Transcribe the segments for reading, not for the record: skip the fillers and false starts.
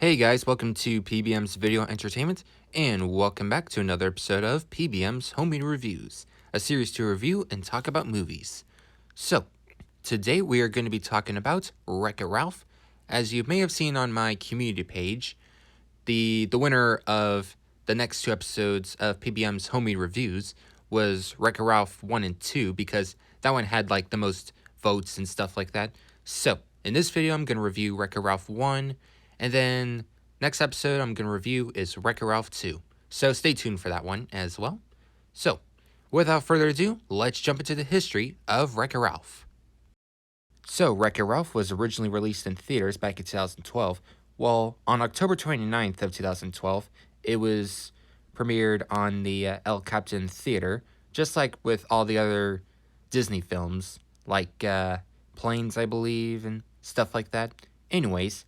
Hey guys, welcome to PBM's Video Entertainment, and welcome back to another episode of PBM's Homemade Reviews, a series to review and talk about movies. So, today we are going to be talking about Wreck-It Ralph. As you may have seen on my community page, the winner of the next two episodes of PBM's Homemade Reviews was Wreck-It Ralph 1 and 2 because that one had like the most votes and stuff like that. So, in this video I'm going to review Wreck-It Ralph 1, and then next episode I'm going to review is Wreck-It Ralph 2. So stay tuned for that one as well. So, without further ado, let's jump into the history of Wreck-It Ralph. So, Wreck-It Ralph was originally released in theaters back in 2012. Well, on October 29th of 2012, it was premiered on the El Capitan Theater, just like with all the other Disney films, like Planes, I believe, and stuff like that. Anyways,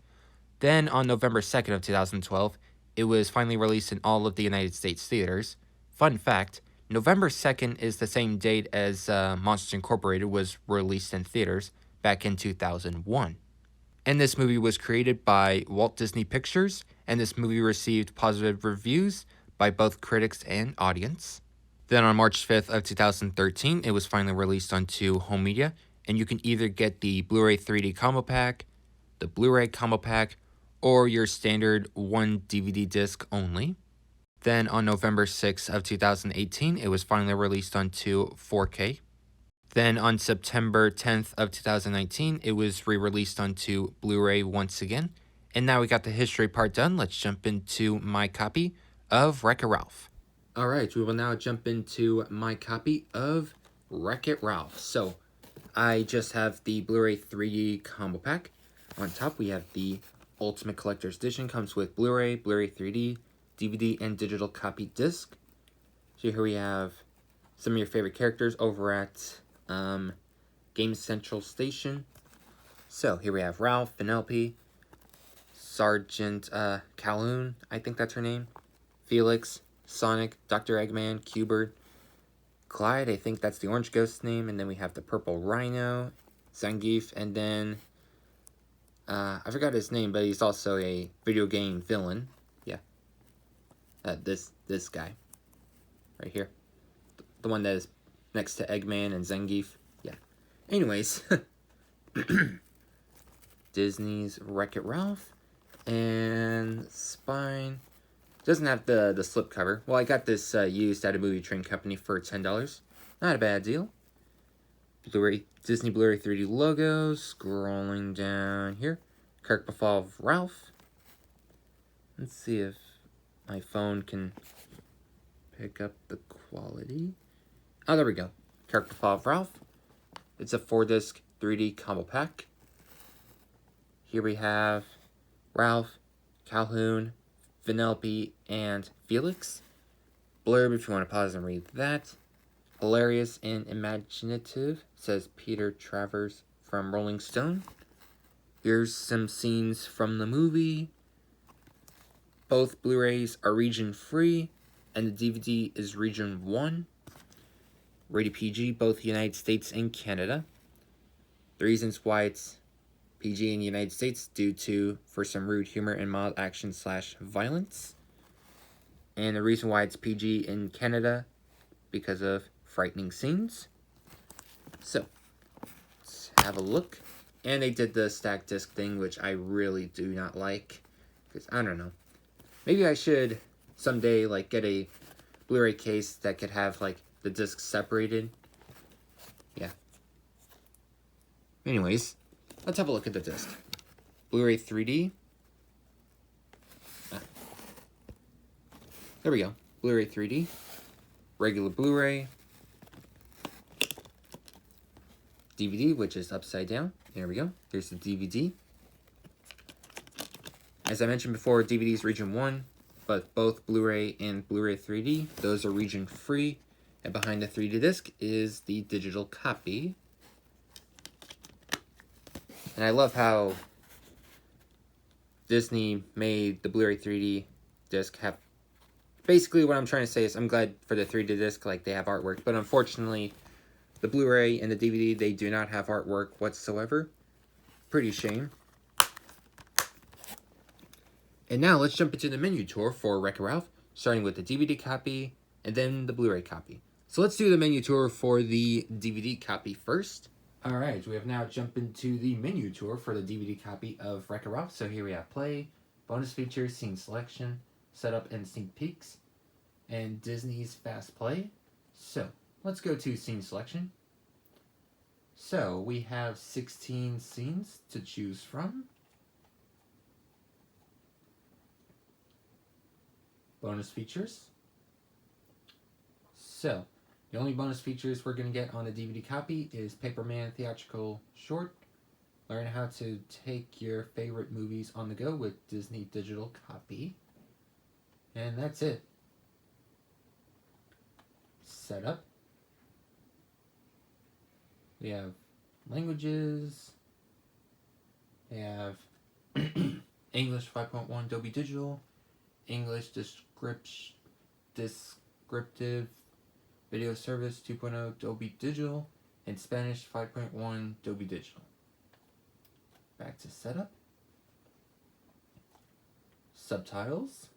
then on November 2nd of 2012, it was finally released in all of the United States theaters. Fun fact, November 2nd is the same date as Monsters Incorporated was released in theaters back in 2001. And this movie was created by Walt Disney Pictures, and this movie received positive reviews by both critics and audience. Then on March 5th of 2013, it was finally released onto home media, and you can either get the Blu-ray 3D combo pack, the Blu-ray combo pack, or your standard one DVD disc only. Then on November 6th of 2018, it was finally released onto 4K. Then on September 10th of 2019, it was re-released onto Blu-ray once again. And now we got the history part done, let's jump into my copy of Wreck-It Ralph. Alright, we will now jump into my copy of Wreck-It Ralph. So, I just have the Blu-ray 3D combo pack. On top, we have the Ultimate Collector's Edition. Comes with Blu-ray, Blu-ray 3D, DVD, and digital copy disc. So here we have some of your favorite characters over at Game Central Station. So here we have Ralph, Penelope, Sergeant Calhoun, I think that's her name, Felix, Sonic, Dr. Eggman, Qbert, Clyde, I think that's the Orange Ghost's name, and then we have the Purple Rhino, Zangief, and then I forgot his name, but he's also a video game villain. Yeah. This guy. Right here. The one that is next to Eggman and Zangief. Yeah. Anyways. Disney's Wreck-It Ralph. And spine. Doesn't have the slipcover. Well, I got this used at a movie train company for $10. Not a bad deal. Blu-ray, Disney Blu-ray 3D logo, scrolling down here. Kirk Befall of Ralph. Let's see if my phone can pick up the quality. Oh, there we go. Kirk Befall of Ralph. It's a 4-disc 3D combo pack. Here we have Ralph, Calhoun, Penelope, and Felix. Blurb if you want to pause and read that. Hilarious and imaginative, says Peter Travers from Rolling Stone. Here's some scenes from the movie. Both Blu-rays are region free, and the DVD is region 1. Rated PG, both United States and Canada. The reasons why it's PG in the United States due to for some rude humor and mild action / violence. And the reason why it's PG in Canada because of frightening scenes. So, let's have a look. And they did the stacked disc thing, which I really do not like. Because, I don't know. Maybe I should someday, like, get a Blu-ray case that could have, like, the discs separated. Yeah. Anyways, let's have a look at the disc. Blu-ray 3D. There we go. Blu-ray 3D. Regular Blu-ray. DVD, which is upside down. There we go. There's the DVD. As I mentioned before, DVD is region 1, but both Blu-ray and Blu-ray 3D, those are region free. And behind the 3D disc is the digital copy. And I love how Disney made the Blu-ray 3D disc have... Basically, what I'm trying to say is I'm glad for the 3D disc, like, they have artwork. But unfortunately, the Blu-ray and the DVD, they do not have artwork whatsoever. Pretty shame. And now let's jump into the menu tour for Wreck-It Ralph, starting with the DVD copy and then the Blu-ray copy. So let's do the menu tour for the DVD copy first. Alright, we have now jumped into the menu tour for the DVD copy of Wreck-It Ralph. So here we have play, bonus features, scene selection, setup and sneak peeks, and Disney's Fast Play. So let's go to scene selection. So we have 16 scenes to choose from. Bonus features. So the only bonus features we're going to get on the DVD copy is Paperman Theatrical Short, learn how to take your favorite movies on the go with Disney Digital Copy, and that's it. Setup. We have languages. We have English 5.1 Dolby Digital, English descriptive video service 2.0 Dolby Digital, and Spanish 5.1 Dolby Digital. Back to setup. Subtitles.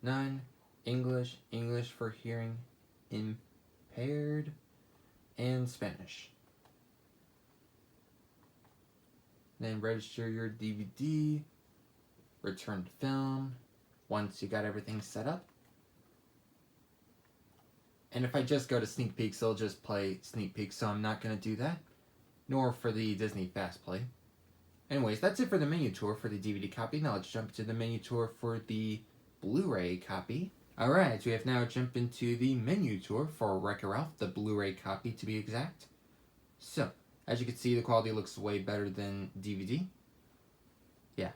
None. English, English for hearing impaired, and Spanish. Then register your DVD, return to film once you got everything set up. And if I just go to sneak peeks, it'll just play sneak peeks, so I'm not going to do that, nor for the Disney Fast Play. Anyways, that's it for the menu tour for the DVD copy. Now let's jump to the menu tour for the Blu-ray copy. Alright, we have now jumped into the menu tour for Wreck-It Ralph, the Blu-ray copy to be exact. So, as you can see, the quality looks way better than DVD. Yeah.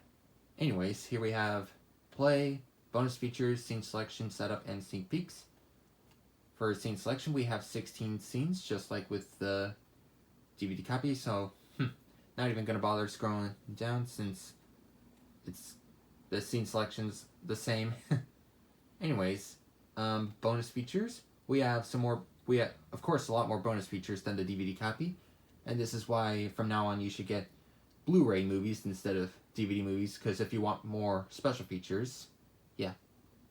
Anyways, here we have play, bonus features, scene selection, setup, and sneak peeks. For scene selection, we have 16 scenes, just like with the DVD copy, so not even going to bother scrolling down since the scene selection's the same. Anyways, bonus features. We have of course, a lot more bonus features than the DVD copy, and this is why from now on you should get Blu-ray movies instead of DVD movies, because if you want more special features, yeah.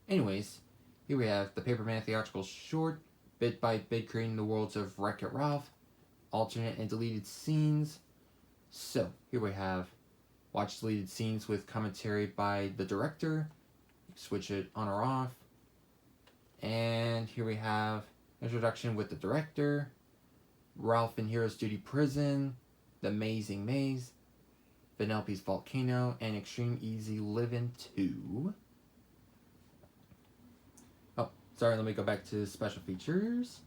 Anyways, here we have the Paperman Theatrical Short, bit by bit creating the worlds of Wreck-It Ralph, alternate and deleted scenes. So, here we have watch deleted scenes with commentary by the director, switch it on or off, and here we have introduction with the director, Ralph in Heroes Duty Prison, The Amazing Maze, Vanellope's Volcano, and Extreme Easy Livin' 2. Oh, sorry, let me go back to special features.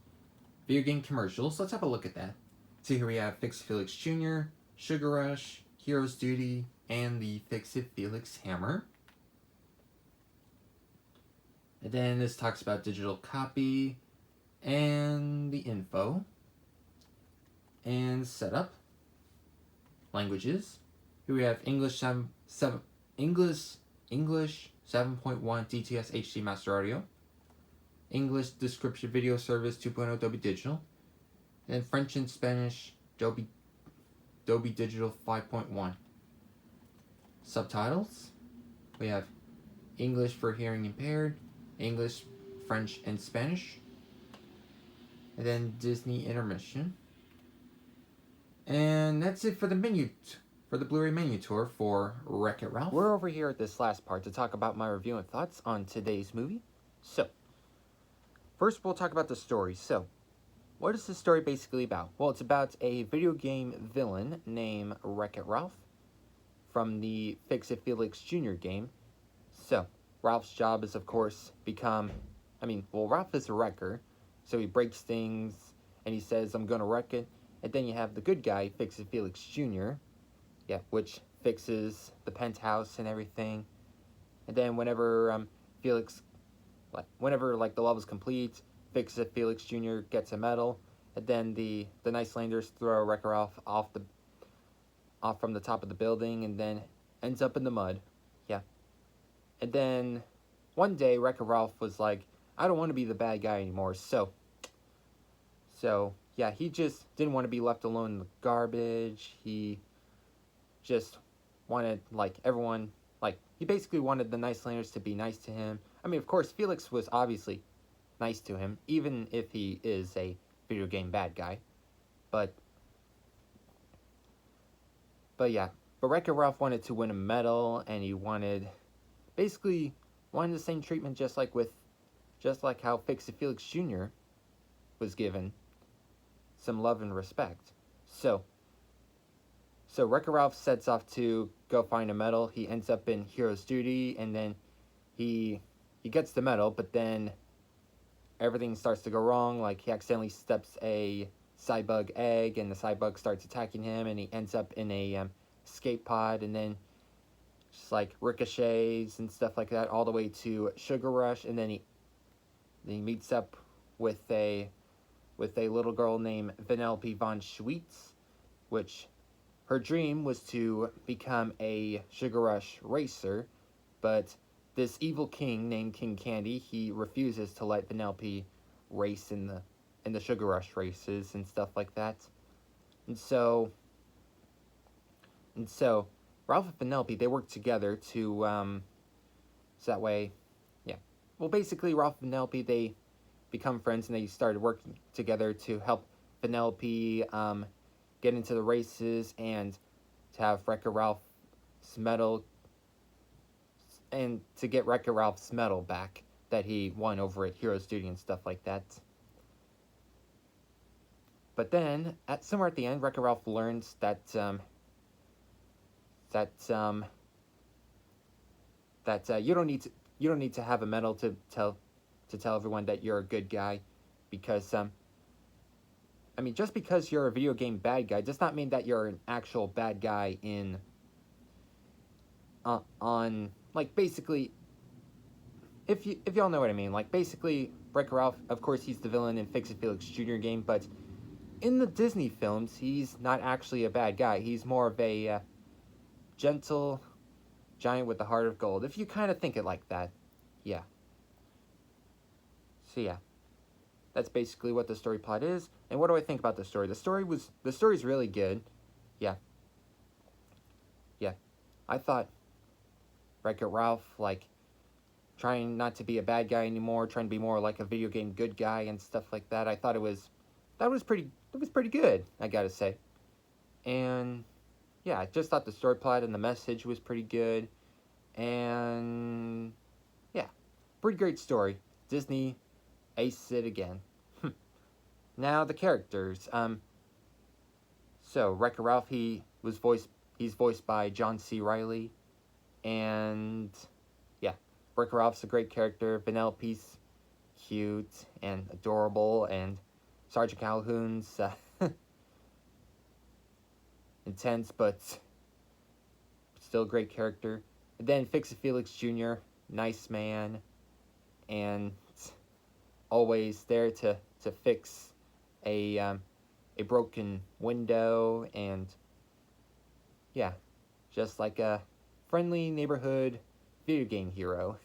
Video game commercials, let's have a look at that. So here we have Fix It Felix Jr., Sugar Rush, Heroes Duty, and the Fix It Felix Hammer. And then this talks about digital copy and the info and setup. Languages. Here we have English 7.1 DTS HD Master Audio, English Description Video Service 2.0 Dolby Digital, and French and Spanish Dolby Digital 5.1. Subtitles. We have English for hearing impaired, English, French, and Spanish. And then Disney intermission. And that's it for the Blu-ray menu tour for Wreck-It Ralph. We're over here at this last part to talk about my review and thoughts on today's movie. So, first we'll talk about the story. So, what is the story basically about? Well, it's about a video game villain named Wreck-It Ralph from the Fix It Felix Jr. game. So, Ralph's job is, of course, Ralph is a wrecker, so he breaks things, and he says, I'm gonna wreck it. And then you have the good guy, Fix It Felix Jr., which fixes the penthouse and everything. And then whenever the level's complete, Fix It Felix Jr. gets a medal, and then the Nice Landers throw Wreck-It Ralph off from the top of the building, and then ends up in the mud. And then one day, Wreck-It Ralph was like, I don't want to be the bad guy anymore, so he just didn't want to be left alone in the garbage. He just wanted, everyone, he basically wanted the Nicelanders to be nice to him. I mean, of course, Felix was obviously nice to him, even if he is a video game bad guy. But but yeah, but Wreck-It Ralph wanted to win a medal, and he basically wanted the same treatment, just like how Fix It Felix Jr. was given some love and respect. So Wreck-It Ralph sets off to go find a medal. He ends up in Hero's Duty, and then he gets the medal, but then everything starts to go wrong. Like, he accidentally steps a Cybug egg, and the Cybug starts attacking him, and he ends up in a escape pod, and then just like ricochets and stuff like that, all the way to Sugar Rush, and then he meets up with a little girl named Vanellope von Schweetz, which her dream was to become a Sugar Rush racer, but this evil king named King Candy, he refuses to let Vanellope race in the Sugar Rush races and stuff like that. And so Ralph and Vanellope, they work together to so that way, yeah. Well, basically Ralph and Vanellope, they become friends, and they started working together to help Vanellope get into the races and to have Wreck-It Ralph's medal, and to get Wreck-It Ralph's medal back that he won over at Hero's Duty and stuff like that. But then, somewhere at the end, Wreck-It Ralph learns that you don't need to have a medal to tell everyone that you're a good guy, because I mean, just because you're a video game bad guy does not mean that you're an actual bad guy on like, basically, if y'all know what I mean. Like, basically, Wreck-It Ralph, of course, he's the villain in Fix It Felix Jr. game, but in the Disney films, he's not actually a bad guy. He's more of a gentle giant with a heart of gold, if you kind of think it like that. Yeah. So yeah, that's basically what the story plot is. And what do I think about the story? The story's really good. Yeah. Yeah. I thought Wreck-It Ralph, like, trying not to be a bad guy anymore, trying to be more like a video game good guy and stuff like that. I thought it was pretty good, I gotta say. And yeah, I just thought the story plot and the message was pretty good. And yeah, pretty great story. Disney aced it again. Now the characters. So Wreck-It Ralph, he's voiced by John C. Reilly, and yeah, Wreck-It Ralph's a great character. Vanellope's cute and adorable, and Sergeant Calhoun's intense but still a great character. And then Fix It Felix Jr., nice man, and always there to fix a broken window, and yeah, just like a friendly neighborhood video game hero.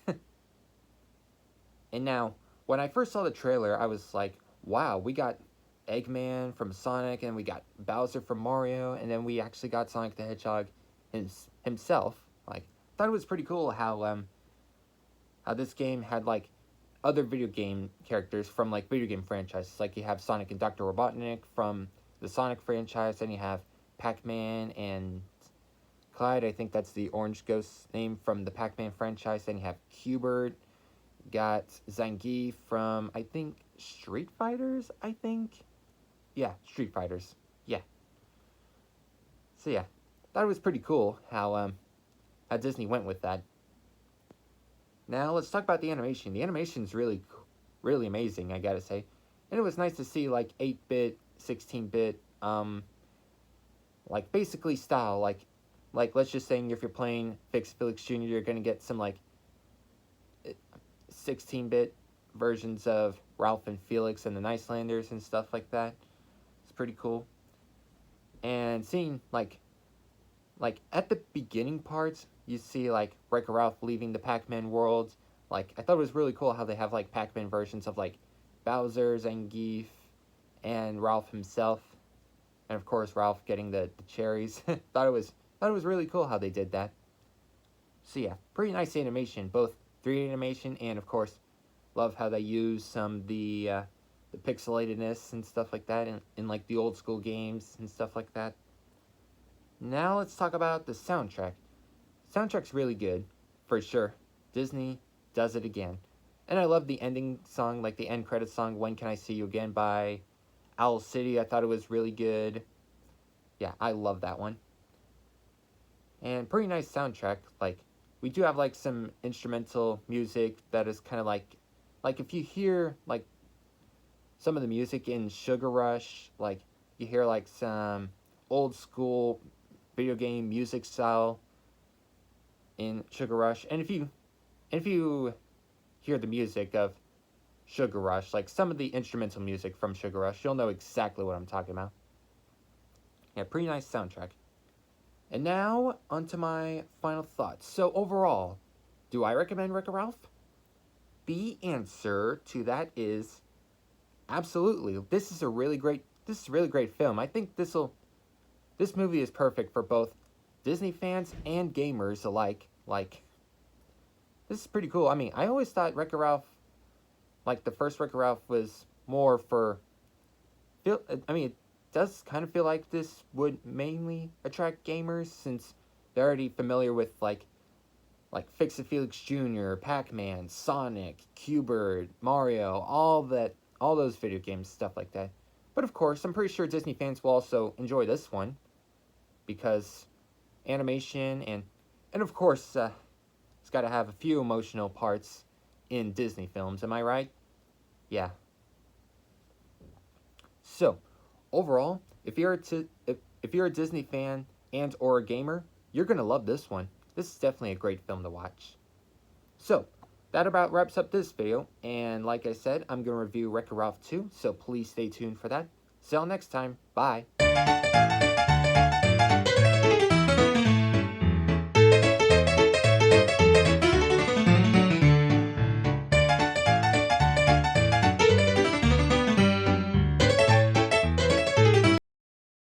And now, when I first saw the trailer, I was like, wow, we got Eggman from Sonic, and we got Bowser from Mario, and then we actually got Sonic the Hedgehog himself. Like, I thought it was pretty cool how this game had, like, other video game characters from, like, video game franchises. Like, you have Sonic and Dr. Robotnik from the Sonic franchise, then you have Pac-Man and Clyde, I think that's the Orange Ghost name from the Pac-Man franchise. Then you have Hubert, got Zangief from, I think, Street Fighters, I think? Yeah, Street Fighters. Yeah. So yeah, thought it was pretty cool how Disney went with that. Now let's talk about the animation. The animation's really amazing, I gotta say. And it was nice to see, like, 8-bit, 16-bit, like, basically style, like, let's just say if you're playing Fix Felix Jr., you're gonna get some, like, 16-bit versions of Ralph and Felix and the Nicelanders and stuff like that. It's pretty cool. And seeing, like at the beginning parts, you see, like, Wreck-It Ralph leaving the Pac-Man world. Like, I thought it was really cool how they have, like, Pac-Man versions of, like, Bowser, Zangief, and Ralph himself. And of course, Ralph getting the cherries. thought it was really cool how they did that. So yeah, pretty nice animation, both 3D animation and of course, love how they use some of the pixelatedness and stuff like that in like the old school games and stuff like that. Now let's talk about the soundtrack. Soundtrack's really good, for sure. Disney does it again. And I love the ending song, like the end credits song, When Can I See You Again by Owl City. I thought it was really good. Yeah, I love that one. And pretty nice soundtrack. Like, we do have like some instrumental music that is kind of like if you hear like some of the music in Sugar Rush, like you hear like some old school video game music style in Sugar Rush. And if you hear the music of Sugar Rush, like some of the instrumental music from Sugar Rush, you'll know exactly what I'm talking about. Yeah, pretty nice soundtrack. And now, onto my final thoughts. So overall, do I recommend Wreck-It Ralph? The answer to that is absolutely. This is a really great film. I think this movie is perfect for both Disney fans and gamers alike. Like, this is pretty cool. I mean, I always thought Wreck-It Ralph, like the first Wreck-It Ralph, was more for I mean, it does kind of feel like this would mainly attract gamers since they're already familiar with like Fix-It Felix Jr., Pac-Man, Sonic, Q*bert, Mario, all those video games, stuff like that. But of course, I'm pretty sure Disney fans will also enjoy this one because animation and of course, it's got to have a few emotional parts in Disney films. Am I right? Yeah. So, overall, if you're a Disney fan and or a gamer, you're gonna love this one. This is definitely a great film to watch. So, that about wraps up this video, and like I said, I'm gonna review Wreck-It Ralph 2, so please stay tuned for that. See y'all next time. Bye.